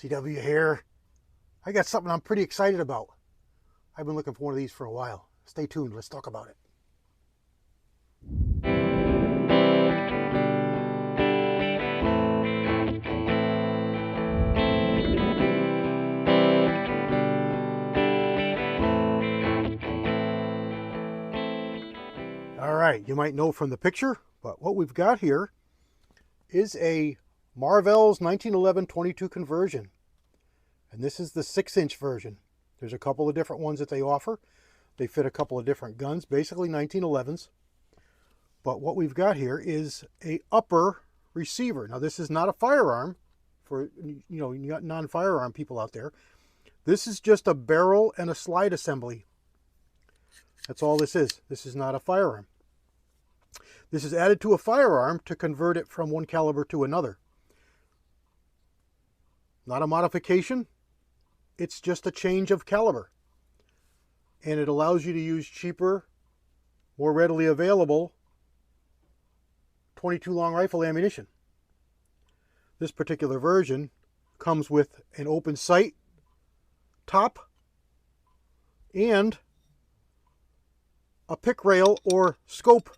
TW here. I got something I'm pretty excited about. I've been looking for one of these for a while. Stay tuned, let's talk about it. All right, you might know from the picture, but what we've got here is a Marvell's 1911-22 conversion. And this is the 6-inch version. There's a couple of different ones that they offer. They fit a couple of different guns, basically 1911s. But what we've got here is a upper receiver. Now this is not a firearm for, you got non-firearm people out there. This is just a barrel and a slide assembly. That's all this is. This is not a firearm. This is added to a firearm to convert it from one caliber to another. Not a modification. It's just a change of caliber. And it allows you to use cheaper, more readily available 22 long rifle ammunition. This particular version comes with an open sight top and a pick rail or scope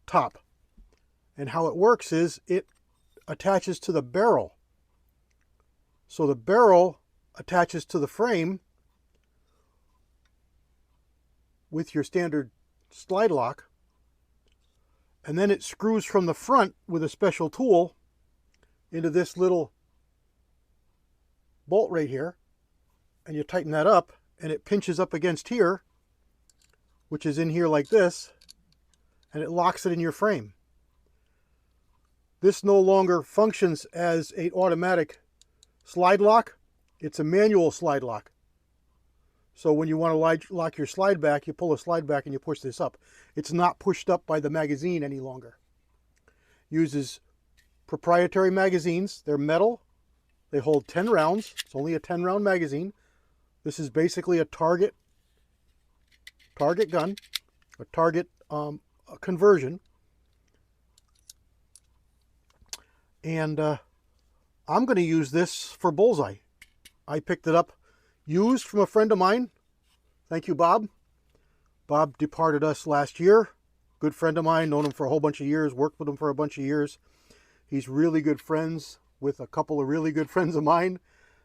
top. And how it works is it attaches to the barrel. So the barrel attaches to the frame with your standard slide lock, and then it screws from the front with a special tool into this little bolt right here, and you tighten that up and it pinches up against here, which is in here like this, and it locks it in your frame. This no longer functions as an automatic slide lock. It's a manual slide lock. So when you want to lock your slide back, you pull a slide back and you push this up. It's not pushed up by the magazine any longer. Uses proprietary magazines. They're metal. They hold 10 rounds. It's only a 10-round magazine. This is basically a target gun, a target conversion. And I'm going to use this for bullseye. I picked it up used from a friend of mine. Thank you, Bob. Bob departed us last year. Good friend of mine, known him for a whole bunch of years, worked with him for a bunch of years. He's really good friends with a couple of really good friends of mine.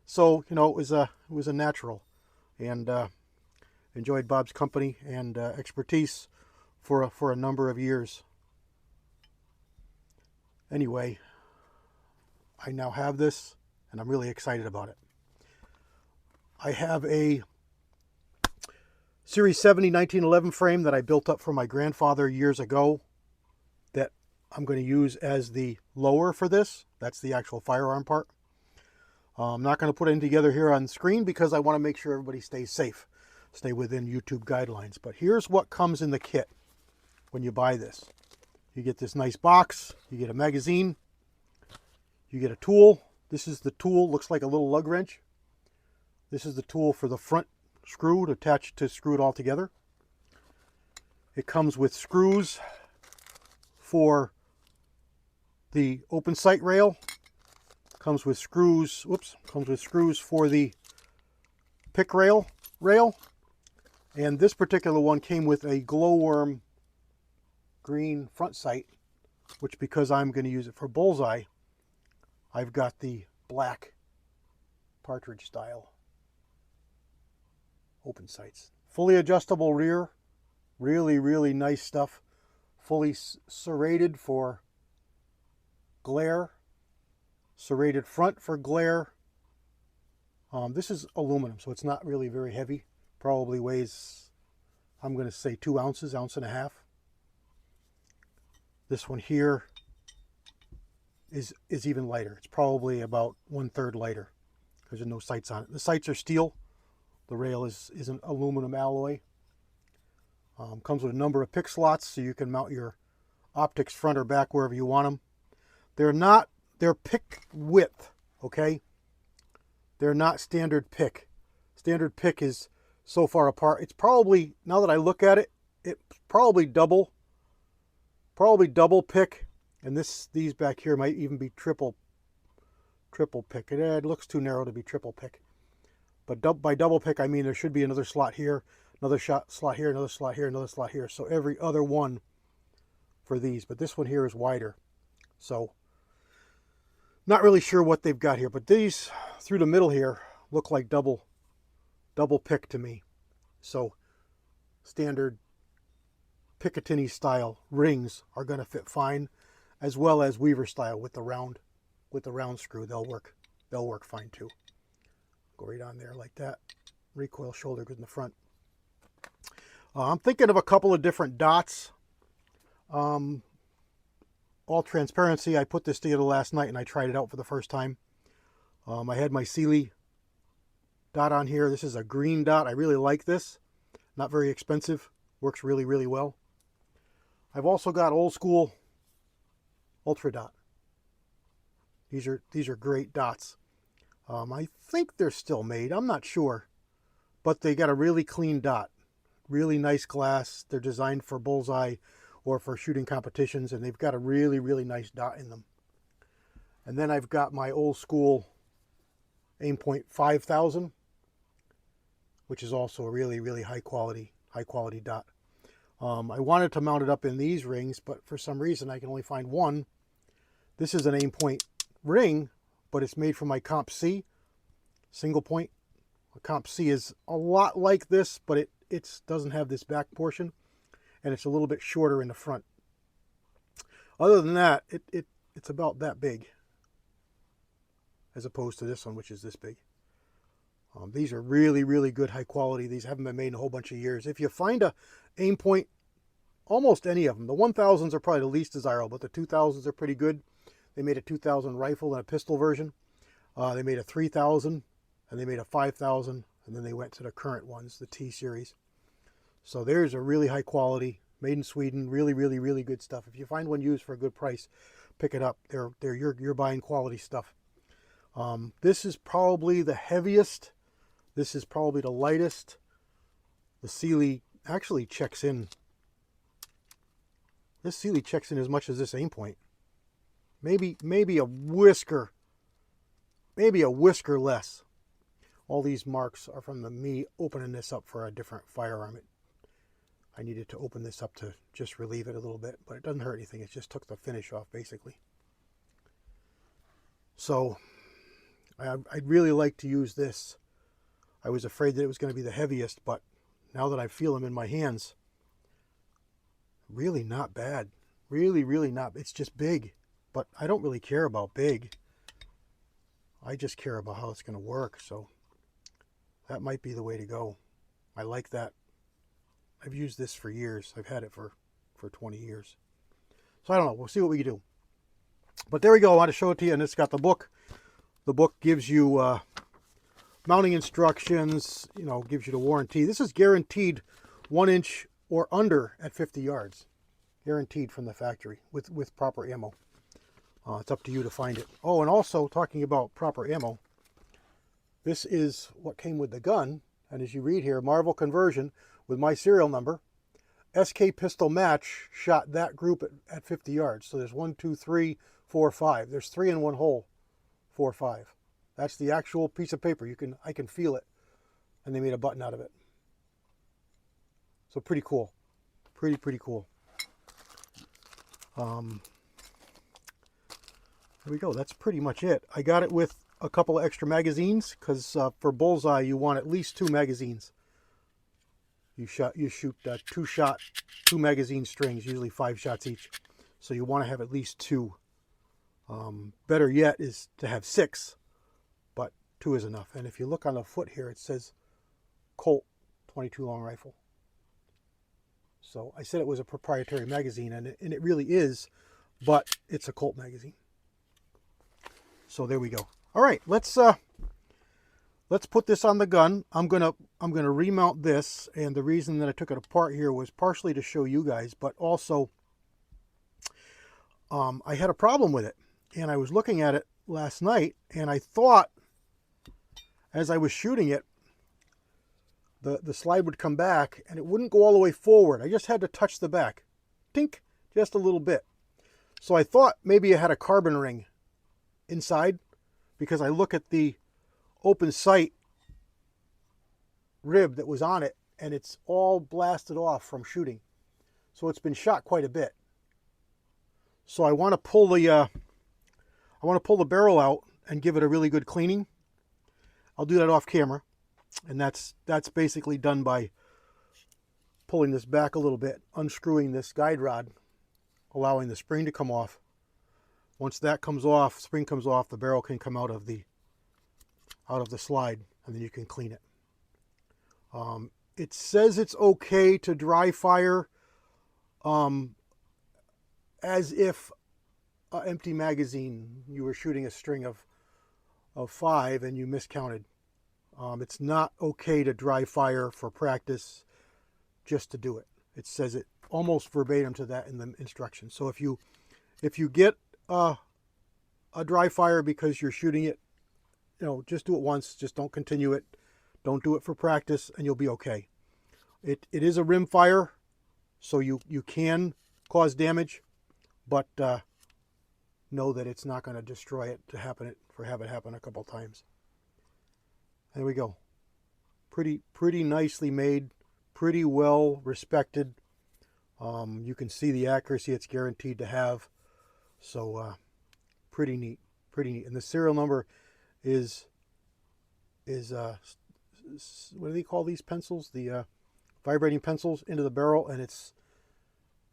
So, it was a natural. And enjoyed Bob's company and expertise for a number of years. Anyway, I now have this, and I'm really excited about it. I have a Series 70 1911 frame that I built up for my grandfather years ago that I'm going to use as the lower for this. That's the actual firearm part. I'm not going to put it together here on screen because I want to make sure everybody stays safe, stay within YouTube guidelines. But here's what comes in the kit when you buy this. You get this nice box, you get a magazine, you get a tool. This is the tool, looks like a little lug wrench. This is the tool for the front screw to screw it all together. It comes with screws for the open sight rail. Comes with screws for the pick rail. And this particular one came with a glowworm green front sight, which, because I'm going to use it for bullseye, I've got the black partridge style open sights. Fully adjustable rear, really nice stuff. Fully serrated for glare, serrated front for glare. This is aluminum, so it's not really very heavy. Probably weighs, I'm going to say 2 ounces, ounce and a half. This one here is even lighter. It's probably about 1/3 lighter because there's no sights on it. The sights are steel. The rail is an aluminum alloy. Comes with a number of pick slots so you can mount your optics front or back wherever you want them. They're pick width, okay? They're not standard pick. Standard pick is so far apart. It's probably, now that I look at it, it's probably double pick. And these back here might even be triple triple pick. It looks too narrow to be triple pick. But by double pick, I mean there should be another slot here, another slot here, another slot here, another slot here. So every other one for these. But this one here is wider. So not really sure what they've got here. But these through the middle here look like double pick to me. So standard Picatinny style rings are going to fit fine, as well as Weaver style with the round screw. They'll work fine too. Go right on there like that. Recoil shoulder goes in the front. I'm thinking of a couple of different dots. All transparency, I put this together last night and I tried it out for the first time. I had my Sealy dot on here. This is a green dot. I really like this. Not very expensive. Works really, really well. I've also got old school Ultra dot. These are great dots. I think they're still made. I'm not sure. But they got a really clean dot. Really nice glass. They're designed for bullseye or for shooting competitions, and they've got a really, really nice dot in them. And then I've got my old school Aimpoint 5000, which is also a really, really high quality dot. I wanted to mount it up in these rings, but for some reason I can only find one. This is an Aimpoint ring, but it's made for my Comp C single point. A Comp C is a lot like this, but it doesn't have this back portion, and it's a little bit shorter in the front. Other than that, it's about that big, as opposed to this one, which is this big. These are really, really good high quality. These haven't been made in a whole bunch of years. If you find a Aimpoint, almost any of them, the 1000s are probably the least desirable, but the 2000s are pretty good. They made a 2000 rifle and a pistol version. They made a 3000, and they made a 5000, and then they went to the current ones, the T series. So there's a really high quality, made in Sweden, really, really, really good stuff. If you find one used for a good price, pick it up. You're buying quality stuff. This is probably the heaviest. This is probably the lightest. The Sealy actually checks in. This Sealy checks in as much as this Aimpoint. Maybe a whisker. Maybe a whisker less. All these marks are from me opening this up for a different firearm. I needed to open this up to just relieve it a little bit, but it doesn't hurt anything. It just took the finish off, basically. So I'd really like to use this. I was afraid that it was going to be the heaviest, but now that I feel them in my hands, really not bad. Really, really not. It's just big, but I don't really care about big. I just care about how it's going to work, so that might be the way to go. I like that. I've used this for years. I've had it for 20 years. So I don't know. We'll see what we can do. But there we go. I want to show it to you, and it's got the book. The book gives you mounting instructions, gives you the warranty. This is guaranteed 1 inch or under at 50 yards. Guaranteed from the factory with proper ammo. It's up to you to find it. Oh, and also talking about proper ammo, this is what came with the gun. And as you read here, Marvel conversion with my serial number. SK pistol match shot that group at 50 yards. So there's 1, 2, 3, 4, 5. There's 3 in one hole. 4, 5. That's the actual piece of paper. I can feel it. And they made a button out of it. So pretty cool. Pretty cool. There we go. That's pretty much it. I got it with a couple of extra magazines because for bullseye you want at least 2 magazines. You shoot 2 magazine strings, usually 5 shots each. So you want to have at least 2. Better yet is to have 6, but 2 is enough. And if you look on the foot here, it says Colt 22 long rifle. So I said it was a proprietary magazine, and it really is, but it's a Colt magazine. So there we go. All right, let's put this on the gun. I'm gonna remount this, and the reason that I took it apart here was partially to show you guys, but also I had a problem with it, and I was looking at it last night, and I thought as I was shooting it, the slide would come back and it wouldn't go all the way forward. I just had to touch the back, tink, just a little bit. So I thought maybe I had a carbon ring inside, because I look at the open sight rib that was on it, and it's all blasted off from shooting. So it's been shot quite a bit. So I want to pull the barrel out and give it a really good cleaning. I'll do that off camera, and that's basically done by pulling this back a little bit, unscrewing this guide rod, allowing the spring to come off. Once that comes off, spring comes off, the barrel can come out of the slide, and then you can clean it. It says it's okay to dry fire as if an empty magazine, you were shooting a string of 5 and you miscounted. It's not okay to dry fire for practice just to do it. It says it almost verbatim to that in the instructions. So if you get a dry fire because you're shooting it, just do it once. Just don't continue it. Don't do it for practice, and you'll be okay. It is a rim fire, so you can cause damage, but know that it's not going to destroy it to have it happen a couple times. There we go. Pretty nicely made, pretty well respected. You can see the accuracy it's guaranteed to have. So pretty neat. And the serial number is what do they call these pencils? The vibrating pencils into the barrel, and it's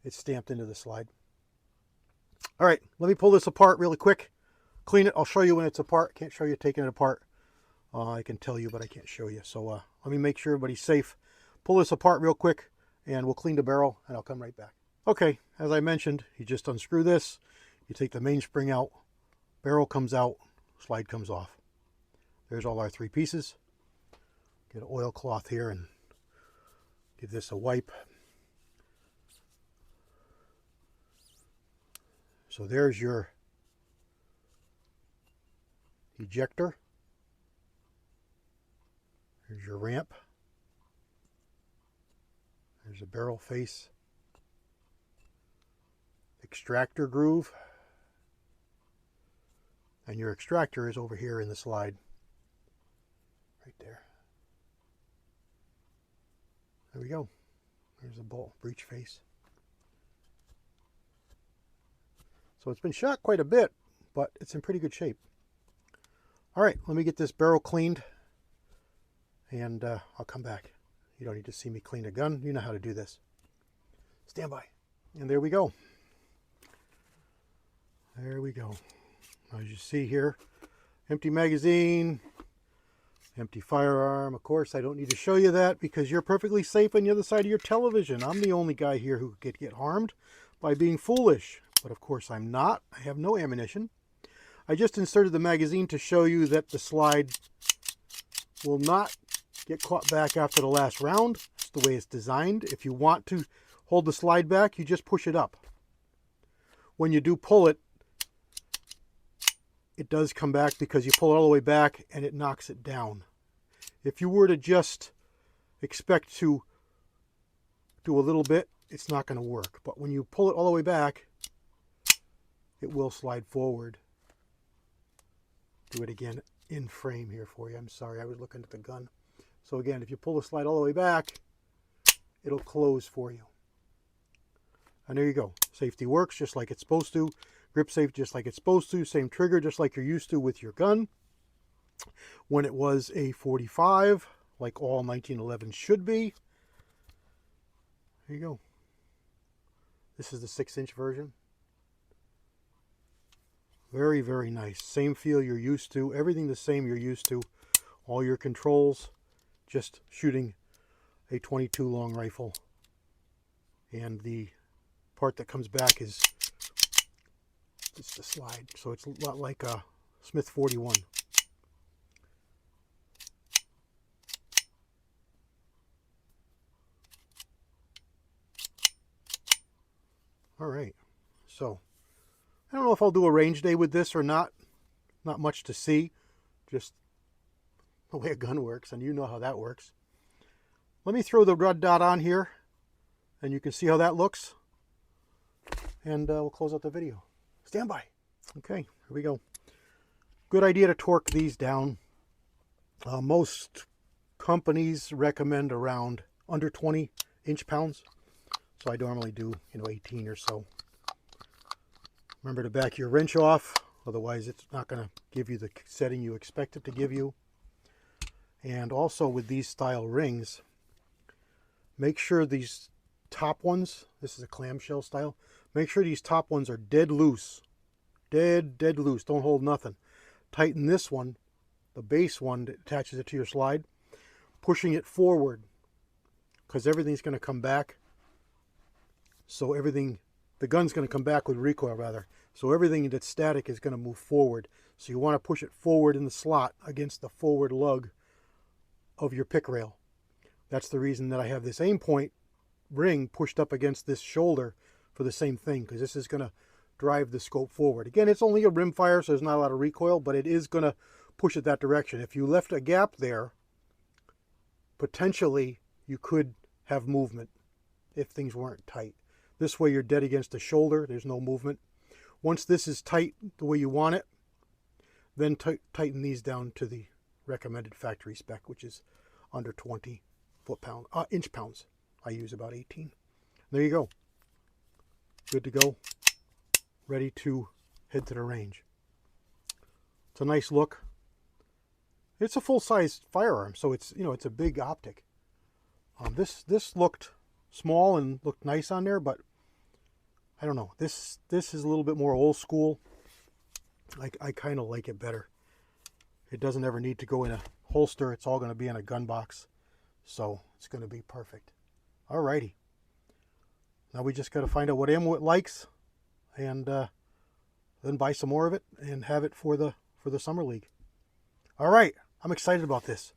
stamped into the slide. All right, let me pull this apart really quick. Clean it. I'll show you when it's apart. Can't show you taking it apart. I can tell you, but I can't show you. So let me make sure everybody's safe. Pull this apart real quick, and we'll clean the barrel, and I'll come right back. Okay, as I mentioned, you just unscrew this. You take the mainspring out. Barrel comes out. Slide comes off. There's all our 3 pieces. Get an oilcloth here and give this a wipe. So there's your ejector. There's your ramp. There's a barrel face. Extractor groove. And your extractor is over here in the slide. Right there. There we go. There's a bolt breech face. So it's been shot quite a bit, but it's in pretty good shape. All right, let me get this barrel cleaned, and I'll come back. You don't need to see me clean a gun. You know how to do this. Stand by. And there we go. There we go. As you see here, empty magazine, empty firearm. Of course, I don't need to show you that because you're perfectly safe on the other side of your television. I'm the only guy here who could get harmed by being foolish. But of course I'm not. I have no ammunition. I just inserted the magazine to show you that the slide will not get caught back after the last round. It's the way it's designed. If you want to hold the slide back, you just push it up. When you do pull it, it does come back because you pull it all the way back and it knocks it down. If you were to just expect to do a little bit, it's not going to work. But when you pull it all the way back, it will slide forward. Do it again in frame here for you. I'm sorry, I was looking at the gun. So again, if you pull the slide all the way back, it'll close for you. And there you go. Safety works just like it's supposed to. Grip safe just like it's supposed to. Same trigger just like you're used to with your gun. When it was a 45, like all 1911s should be. There you go. This is the 6-inch version. Very, very nice. Same feel you're used to. Everything the same you're used to. All your controls. Just shooting a .22 long rifle. And the part that comes back is just the slide. So it's a lot like a Smith 41. All right. So I don't know if I'll do a range day with this or not. Not much to see. Just the way a gun works, and you know how that works. Let me throw the red dot on here, and you can see how that looks. And we'll close out the video. Stand by. Okay, here we go. Good idea to torque these down. Most companies recommend around under 20 inch-pounds. So I normally do, 18 or so. Remember to back your wrench off, otherwise it's not going to give you the setting you expect it to give you. And also with these style rings, make sure these top ones, this is a clamshell style, make sure these top ones are dead loose. Dead loose, don't hold nothing. Tighten this one, the base one that attaches it to your slide, pushing it forward, because everything's going to come back. So everything, the gun's going to come back with recoil rather. So everything that's static is going to move forward. So you want to push it forward in the slot against the forward lug of your pick rail. That's the reason that I have this aim point ring pushed up against this shoulder for the same thing, because this is going to drive the scope forward. Again, it's only a rimfire, so there's not a lot of recoil, but it is going to push it that direction. If you left a gap there, potentially you could have movement if things weren't tight. This way you're dead against the shoulder, there's no movement. Once this is tight the way you want it, then tighten these down to the recommended factory spec, which is under 20 inch-pounds. I use about 18. There you go. Good to go. Ready to head to the range. It's a nice look. It's a full-size firearm, so it's it's a big optic. This looked small and looked nice on there, but I don't know. This is a little bit more old school. I kind of like it better. It doesn't ever need to go in a holster. It's all going to be in a gun box, so it's going to be perfect. Alrighty. Now we just got to find out what ammo it likes, and then buy some more of it and have it for the summer league. All right, I'm excited about this.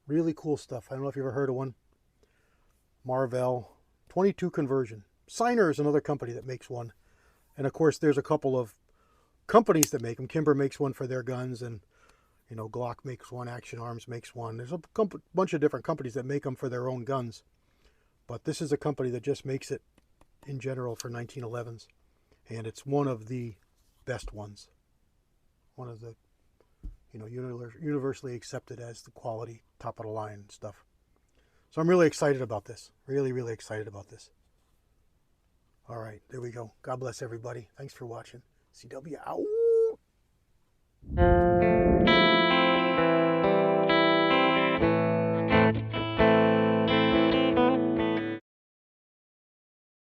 Really cool stuff. I don't know if you've ever heard of one. Marvell 22 conversion. Signer is another company that makes one, and of course there's a couple of companies that make them. Kimber makes one for their guns, and Glock makes one. Action Arms makes one. There's a bunch of different companies that make them for their own guns, but this is a company that just makes it in general for 1911s, and it's one of the best ones. One of the universally accepted as the quality, top of the line stuff. So I'm really excited about this. Really excited about this. All right, there we go. God bless everybody. Thanks for watching. CW out.